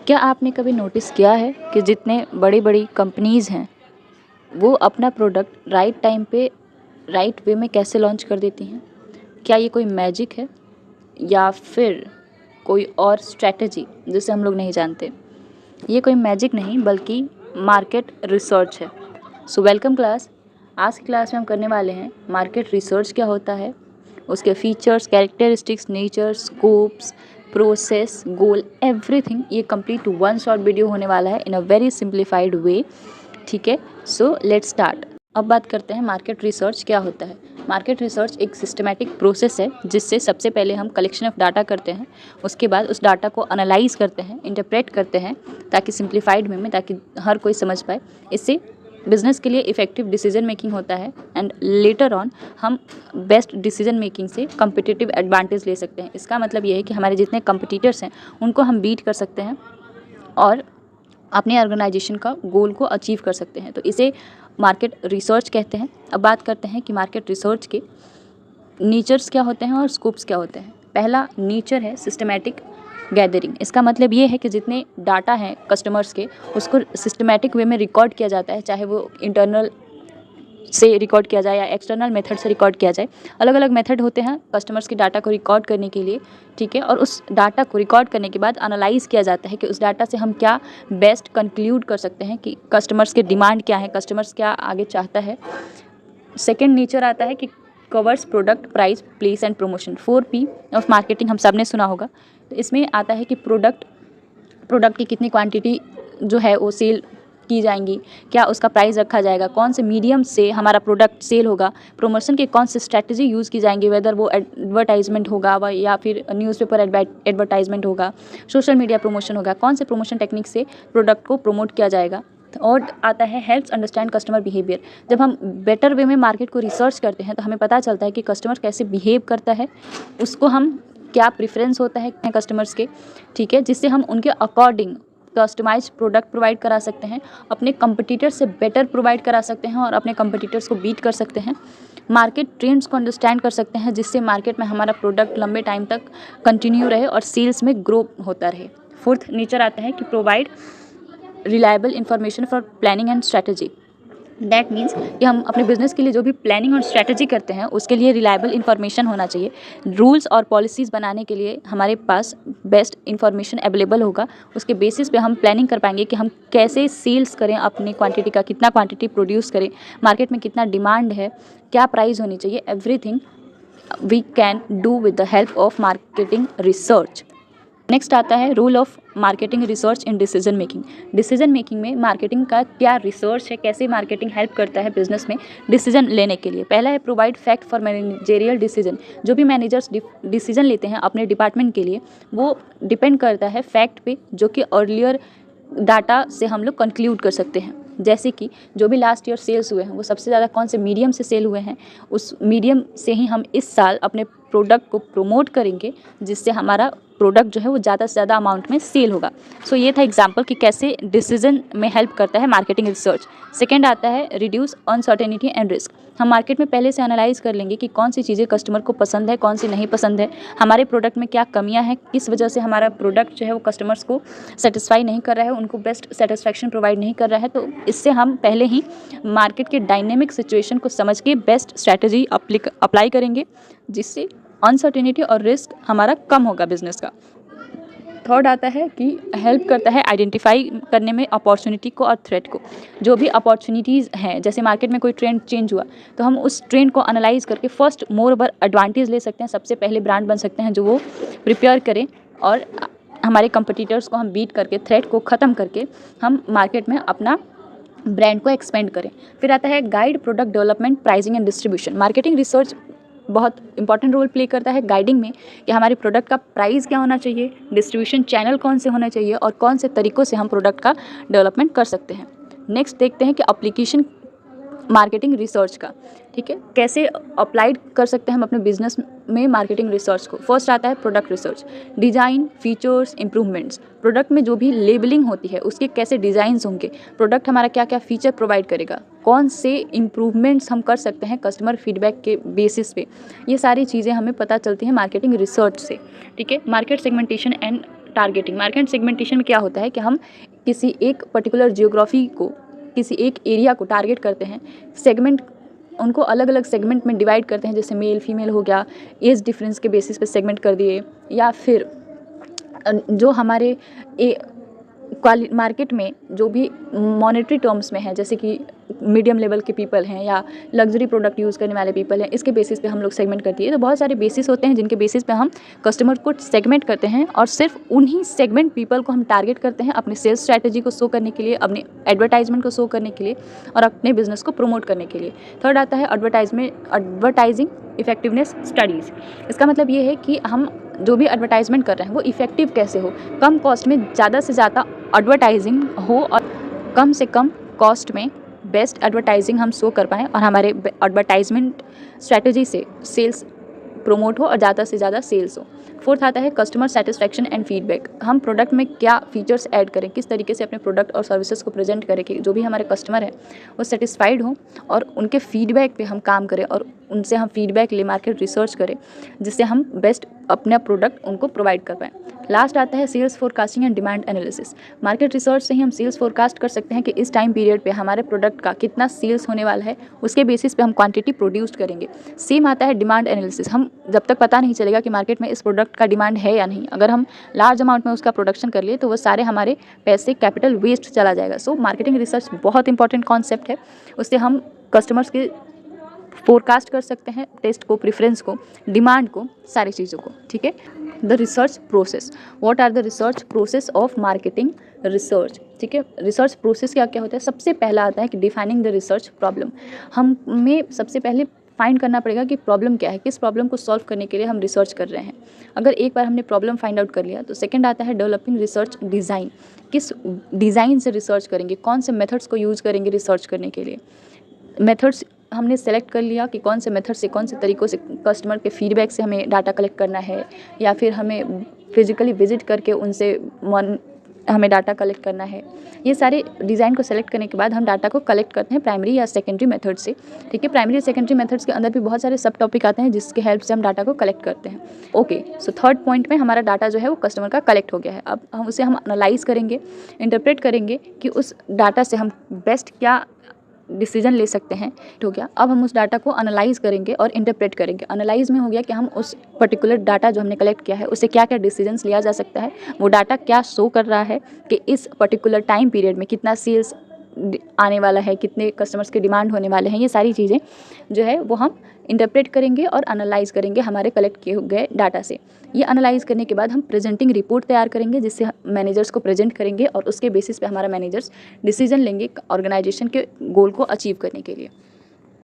क्या आपने कभी नोटिस किया है कि जितने बड़ी बड़ी कंपनीज़ हैं वो अपना प्रोडक्ट राइट टाइम पे राइट वे में कैसे लॉन्च कर देती हैं? क्या ये कोई मैजिक है या फिर कोई और स्ट्रैटेजी जिसे हम लोग नहीं जानते? ये कोई मैजिक नहीं बल्कि मार्केट रिसर्च है। So welcome class. आज की क्लास में हम करने वाले हैं मार्केट रिसर्च क्या होता है, उसके features, characteristics, nature, scopes, process, goal, everything. ये कंप्लीट वन शॉर्ट वीडियो होने वाला है इन अ वेरी सिंप्लीफाइड वे। ठीक है, सो लेट्स स्टार्ट। अब बात करते हैं मार्केट रिसर्च क्या होता है। मार्केट रिसर्च एक सिस्टमैटिक प्रोसेस है जिससे सबसे पहले हम कलेक्शन ऑफ डाटा करते हैं, उसके बाद उस डाटा को एनालाइज करते हैं, इंटरप्रेट करते हैं ताकि सिंप्लीफाइड वे में, ताकि हर कोई समझ पाए। इससे बिजनेस के लिए इफेक्टिव डिसीजन मेकिंग होता है एंड लेटर ऑन हम बेस्ट डिसीजन मेकिंग से कम्पिटिटिव एडवांटेज ले सकते हैं। इसका मतलब ये है कि हमारे जितने कंपटीटर्स हैं उनको हम बीट कर सकते हैं और अपने ऑर्गेनाइजेशन का गोल को अचीव कर सकते हैं। तो इसे मार्केट रिसर्च कहते हैं। अब बात करते हैं कि मार्केट रिसर्च के नेचर्स क्या होते हैं और स्कोप्स क्या होते हैं। पहला नेचर है सिस्टमैटिक गैदरिंग। इसका मतलब ये है कि जितने डाटा हैं कस्टमर्स के उसको सिस्टमैटिक वे में रिकॉर्ड किया जाता है, चाहे वो इंटरनल से रिकॉर्ड किया जाए या एक्सटर्नल मेथड से रिकॉर्ड किया जाए। अलग अलग मेथड होते हैं कस्टमर्स के डाटा को रिकॉर्ड करने के लिए, ठीक है। और उस डाटा को रिकॉर्ड करने के बाद एनालाइज किया जाता है कि उस डाटा से हम क्या बेस्ट कंक्लूड कर सकते हैं कि कस्टमर्स के डिमांड क्या है, कस्टमर्स क्या आगे चाहता है। सेकेंड नेचर आता है कि covers product, price, place and promotion. 4P of marketing हम सब ने सुना होगा। तो इसमें आता है कि प्रोडक्ट की कितनी क्वांटिटी जो है वो सेल की जाएंगी, क्या उसका प्राइस रखा जाएगा, कौन से मीडियम से हमारा प्रोडक्ट सेल होगा, प्रमोशन की कौन सी स्ट्रैटेजी यूज़ की जाएंगी, वेदर वो एडवर्टाइजमेंट होगा या फिर न्यूज़पेपर एडवर्टाइजमेंट होगा, सोशल मीडिया प्रमोशन होगा, कौन से प्रमोशन टेक्निक से प्रोडक्ट को प्रमोट किया जाएगा। और आता है हेल्प्स अंडरस्टैंड कस्टमर बिहेवियर। जब हम बेटर वे में मार्केट को रिसर्च करते हैं तो हमें पता चलता है कि कस्टमर कैसे बिहेव करता है, उसको हम क्या प्रेफरेंस होता है कस्टमर्स के, ठीक है, जिससे हम उनके अकॉर्डिंग कस्टमाइज प्रोडक्ट प्रोवाइड करा सकते हैं, अपने कंपटीटर से बेटर प्रोवाइड करा सकते हैं और अपने कंपटीटर्स को बीट कर सकते हैं। मार्केट ट्रेंड्स को अंडरस्टैंड कर सकते हैं जिससे मार्केट में हमारा प्रोडक्ट लंबे टाइम तक कंटिन्यू रहे और सेल्स में ग्रो होता रहे। फोर्थ नेचर आता है कि provide reliable information for planning and strategy. That means कि हम अपने बिजनेस के लिए जो भी प्लानिंग और स्ट्रैटेजी करते हैं उसके लिए रिलायबल इन्फॉर्मेशन होना चाहिए। रूल्स और पॉलिसीज़ बनाने के लिए हमारे पास बेस्ट इन्फॉर्मेशन अवेलेबल होगा। उसके बेसिस पे हम प्लानिंग कर पाएंगे कि हम कैसे सेल्स करें, अपनी क्वांटिटी का कितना क्वांटिटी प्रोड्यूस करें, मार्केट में कितना डिमांड है, क्या प्राइस होनी चाहिए। Everything we can do with the help of marketing research. Next आता है role of marketing research in decision making. Decision making में मार्केटिंग का क्या रिसर्च है, कैसे मार्केटिंग हेल्प करता है बिजनेस में डिसीजन लेने के लिए। पहला है provide fact for managerial decision. जो भी मैनेजर्स डिसीजन लेते हैं अपने डिपार्टमेंट के लिए वो डिपेंड करता है फैक्ट पे, जो कि अर्लियर डाटा से हम लोग कंक्लूड कर सकते हैं। जैसे कि जो भी लास्ट ईयर सेल्स हुए हैं वो सबसे ज़्यादा कौन से मीडियम से सेल हुए हैं, उस मीडियम से ही हम इस साल अपने प्रोडक्ट को प्रमोट करेंगे जिससे हमारा प्रोडक्ट जो है वो ज़्यादा से ज़्यादा अमाउंट में सेल होगा। सो ये था एग्जांपल कि कैसे डिसीजन में हेल्प करता है मार्केटिंग रिसर्च। सेकंड आता है रिड्यूस अनसर्टेनिटी एंड रिस्क। हम मार्केट में पहले से एनालाइज कर लेंगे कि कौन सी चीज़ें कस्टमर को पसंद है, कौन सी नहीं पसंद है, हमारे प्रोडक्ट में क्या कमियां हैं, किस वजह से हमारा प्रोडक्ट जो है वो कस्टमर्स को सेटिस्फाई नहीं कर रहा है, उनको बेस्ट सेटिस्फैक्शन प्रोवाइड नहीं कर रहा है। तो इससे हम पहले ही मार्केट के डायनेमिक सिचुएशन को समझ के बेस्ट स्ट्रैटेजी अप्लाई करेंगे जिससे अनसर्टेनिटी और रिस्क हमारा कम होगा बिजनेस का। थर्ड आता है कि हेल्प करता है आइडेंटिफाई करने में अपॉर्चुनिटी को और थ्रेट को। जो भी अपॉर्चुनिटीज़ हैं, जैसे मार्केट में कोई ट्रेंड चेंज हुआ तो हम उस ट्रेंड को एनालाइज करके फर्स्ट मोर ओवर एडवांटेज ले सकते हैं। सबसे पहले ब्रांड बन सकते हैं जो वो प्रिपेयर करें और हमारे कंपटीटर्स को हम बीट करके, थ्रेट को ख़त्म करके हम मार्केट में अपना ब्रांड को एक्सपेंड करें। फिर आता है guide product development, pricing and distribution. Marketing research बहुत इंपॉर्टेंट रोल प्ले करता है गाइडिंग में कि हमारे प्रोडक्ट का प्राइस क्या होना चाहिए, डिस्ट्रीब्यूशन चैनल कौन से होने चाहिए और कौन से तरीक़ों से हम प्रोडक्ट का डेवलपमेंट कर सकते हैं। नेक्स्ट देखते हैं कि एप्लीकेशन मार्केटिंग रिसर्च का, ठीक है, कैसे अप्लाइड कर सकते हैं हम अपने बिजनेस में मार्केटिंग रिसर्च को। फर्स्ट आता है product research, design, features, improvements. Product में जो भी लेबलिंग होती है उसके कैसे डिज़ाइंस होंगे, प्रोडक्ट हमारा क्या क्या फीचर प्रोवाइड करेगा, कौन से इंप्रूवमेंट्स हम कर सकते हैं कस्टमर फीडबैक के बेसिस पे। ये सारी चीज़ें हमें पता चलती हैं मार्केटिंग रिसर्च से, ठीक है। Market segmentation and targeting. Market segmentation में क्या होता है कि हम किसी एक पर्टिकुलर जियोग्राफी को, किसी एक एरिया को टारगेट करते हैं, सेगमेंट उनको अलग अलग सेगमेंट में डिवाइड करते हैं, जैसे मेल फीमेल हो गया, एज डिफरेंस के बेसिस पे सेगमेंट कर दिए, या फिर जो हमारे मार्केट में जो भी मॉनेटरी टर्म्स में है, जैसे कि मीडियम लेवल के पीपल हैं या लग्जरी प्रोडक्ट यूज़ करने वाले पीपल हैं, इसके बेसिस पे हम लोग सेगमेंट करती है। तो बहुत सारे बेसिस होते हैं जिनके बेसिस पे हम कस्टमर को सेगमेंट करते हैं और सिर्फ उन्हीं सेगमेंट पीपल को हम टारगेट करते हैं अपने सेल्स स्ट्रैटेजी को शो करने के लिए, अपने एडवर्टाइजमेंट को शो करने के लिए और अपने बिजनेस को प्रमोट करने के लिए। थर्ड आता है एडवर्टाइजिंग इफेक्टिवनेस स्टडीज़। इसका मतलब ये है कि हम जो भी एडवर्टाइजमेंट कर रहे हैं वो इफेक्टिव कैसे हो, कम कॉस्ट में ज़्यादा से ज़्यादा एडवर्टाइजिंग हो और कम से कम कॉस्ट में बेस्ट एडवर्टाइजिंग हम शो कर पाएँ और हमारे एडवर्टाइजमेंट स्ट्रैटेजी से सेल्स प्रमोट हो और ज़्यादा से ज़्यादा सेल्स हो। फोर्थ आता है कस्टमर सेटिस्फैक्शन एंड फीडबैक। हम प्रोडक्ट में क्या फीचर्स ऐड करें, किस तरीके से अपने प्रोडक्ट और सर्विसेज को प्रेजेंट करें कि जो भी हमारे कस्टमर हैं वो सेटिस्फाइड हों और उनके फीडबैक पे हम काम करें और उनसे हम फीडबैक ले, मार्केट रिसर्च करें, जिससे हम बेस्ट अपना प्रोडक्ट उनको प्रोवाइड कर पाएँ। लास्ट आता है sales forecasting and demand analysis. Market research से ही हम सेल्स फोरकास्ट कर सकते हैं कि इस टाइम पीरियड पे हमारे प्रोडक्ट का कितना सेल्स होने वाला है, उसके बेसिस पे हम क्वांटिटी प्रोड्यूस करेंगे। सेम आता है डिमांड एनालिसिस। हम जब तक पता नहीं चलेगा कि मार्केट में इस प्रोडक्ट का डिमांड है या नहीं, अगर हम लार्ज अमाउंट में उसका प्रोडक्शन कर लिए तो वो सारे हमारे पैसे, कैपिटल वेस्ट चला जाएगा। सो मार्केटिंग रिसर्च बहुत इंपॉर्टेंट कॉन्सेप्ट है। उससे हम कस्टमर्स के फोरकास्ट कर सकते हैं, टेस्ट को, प्रेफरेंस को, डिमांड को, सारी चीज़ों को। ठीक है। The research process. What are the research process of marketing research. ठीक है। रिसर्च प्रोसेस क्या क्या होता है। सबसे पहला आता है कि डिफाइनिंग द रिसर्च प्रॉब्लम। हमें सबसे पहले फाइंड करना पड़ेगा कि प्रॉब्लम क्या है, किस प्रॉब्लम को सॉल्व करने के लिए हम रिसर्च कर रहे हैं। अगर एक बार हमने प्रॉब्लम फाइंड आउट कर लिया तो सेकंड आता है डेवलपिंग रिसर्च डिज़ाइन। किस डिज़ाइन से रिसर्च करेंगे, कौन से मेथड्स को यूज़ करेंगे रिसर्च करने के लिए। मेथड्स हमने सेलेक्ट कर लिया कि कौन से मेथड से, कौन से तरीक़ों से कस्टमर के फीडबैक से हमें डाटा कलेक्ट करना है, या फिर हमें फिजिकली विजिट करके उनसे हमें डाटा कलेक्ट करना है। ये सारे डिज़ाइन को सेलेक्ट करने के बाद हम डाटा को कलेक्ट करते हैं प्राइमरी या सेकेंडरी मेथड से। ठीक है। प्राइमरी सेकेंडरी मेथड्स के अंदर भी बहुत सारे सब टॉपिक आते हैं जिसके हेल्प से हम डाटा को कलेक्ट करते हैं। ओके, सो थर्ड पॉइंट में हमारा डाटा जो है वो कस्टमर का कलेक्ट हो गया है। अब हम उसे एनालाइज करेंगे, इंटरप्रेट करेंगे कि उस डाटा से हम बेस्ट क्या डिसीजन ले सकते हैं। हो गया। अब हम उस डाटा को एनालाइज करेंगे और इंटरप्रेट करेंगे। एनालाइज में हो गया कि हम उस पर्टिकुलर डाटा जो हमने कलेक्ट किया है उससे क्या क्या डिसीजंस लिया जा सकता है, वो डाटा क्या शो कर रहा है कि इस पर्टिकुलर टाइम पीरियड में कितना सेल्स आने वाला है, कितने कस्टमर्स के डिमांड होने वाले हैं। ये सारी चीज़ें जो है वो हम इंटरप्रेट करेंगे और एनालाइज करेंगे हमारे कलेक्ट किए गए डाटा से। ये एनालाइज करने के बाद हम प्रेजेंटिंग रिपोर्ट तैयार करेंगे जिससे मैनेजर्स को प्रेजेंट करेंगे और उसके बेसिस पे हमारा मैनेजर्स डिसीजन लेंगे ऑर्गेनाइजेशन के गोल को अचीव करने के लिए।